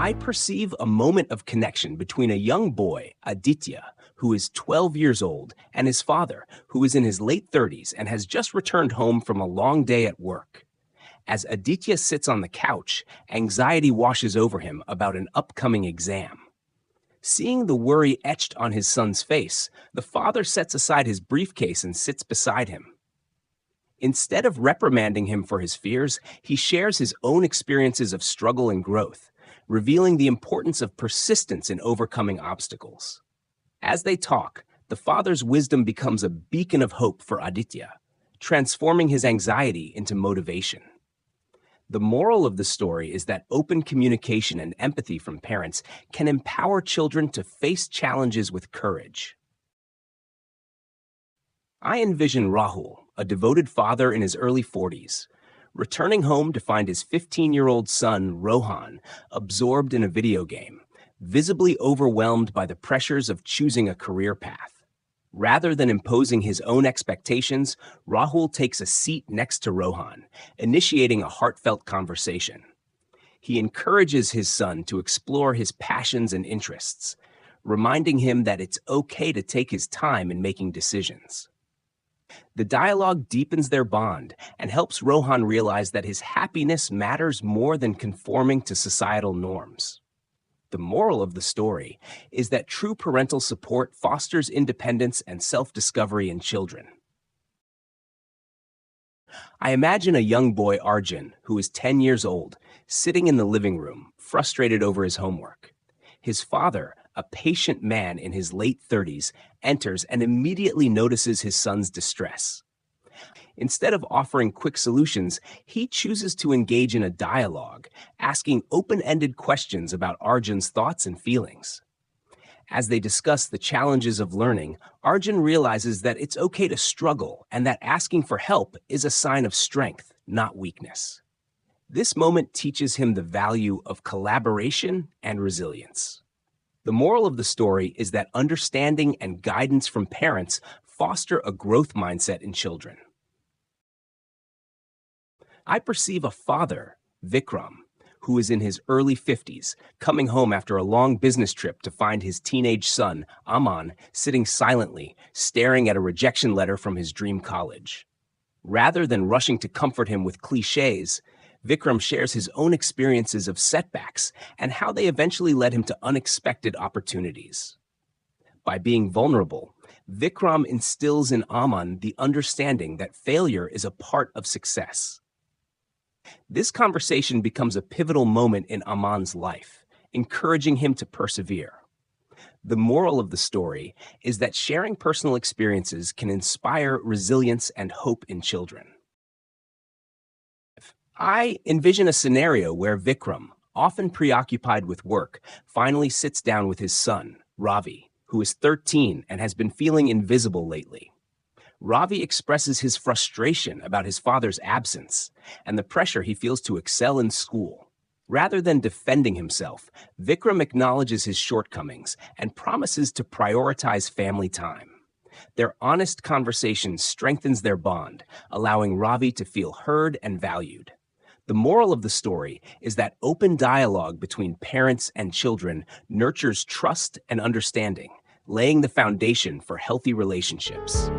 I perceive a moment of connection between a young boy, Aditya, who is 12 years old, and his father, who is in his late 30s and has just returned home from a long day at work. As Aditya sits on the couch, anxiety washes over him about an upcoming exam. Seeing the worry etched on his son's face, the father sets aside his briefcase and sits beside him. Instead of reprimanding him for his fears, he shares his own experiences of struggle and growth, revealing the importance of persistence in overcoming obstacles. As they talk, the father's wisdom becomes a beacon of hope for Aditya, transforming his anxiety into motivation. The moral of the story is that open communication and empathy from parents can empower children to face challenges with courage. I envision Rahul, a devoted father in his early 40s, returning home to find his 15-year-old son, Rohan, absorbed in a video game, visibly overwhelmed by the pressures of choosing a career path. Rather than imposing his own expectations, Rahul takes a seat next to Rohan, initiating a heartfelt conversation. He encourages his son to explore his passions and interests, reminding him that it's okay to take his time in making decisions. The dialogue deepens their bond and helps Rohan realize that his happiness matters more than conforming to societal norms. The moral of the story is that true parental support fosters independence and self-discovery in children. I imagine a young boy, Arjun, who is 10 years old, sitting in the living room, frustrated over his homework. His father, a patient man in his late 30s, enters and immediately notices his son's distress. Instead of offering quick solutions, he chooses to engage in a dialogue, asking open-ended questions about Arjun's thoughts and feelings. As they discuss the challenges of learning, Arjun realizes that it's okay to struggle and that asking for help is a sign of strength, not weakness. This moment teaches him the value of collaboration and resilience. The moral of the story is that understanding and guidance from parents foster a growth mindset in children. I perceive a father, Vikram, who is in his early 50s, coming home after a long business trip to find his teenage son, Aman, sitting silently, staring at a rejection letter from his dream college. Rather than rushing to comfort him with cliches, Vikram shares his own experiences of setbacks and how they eventually led him to unexpected opportunities. By being vulnerable, Vikram instills in Aman the understanding that failure is a part of success. This conversation becomes a pivotal moment in Aman's life, encouraging him to persevere. The moral of the story is that sharing personal experiences can inspire resilience and hope in children. I envision a scenario where Vikram, often preoccupied with work, finally sits down with his son, Ravi, who is 13 and has been feeling invisible lately. Ravi expresses his frustration about his father's absence and the pressure he feels to excel in school. Rather than defending himself, Vikram acknowledges his shortcomings and promises to prioritize family time. Their honest conversation strengthens their bond, allowing Ravi to feel heard and valued. The moral of the story is that open dialogue between parents and children nurtures trust and understanding, laying the foundation for healthy relationships.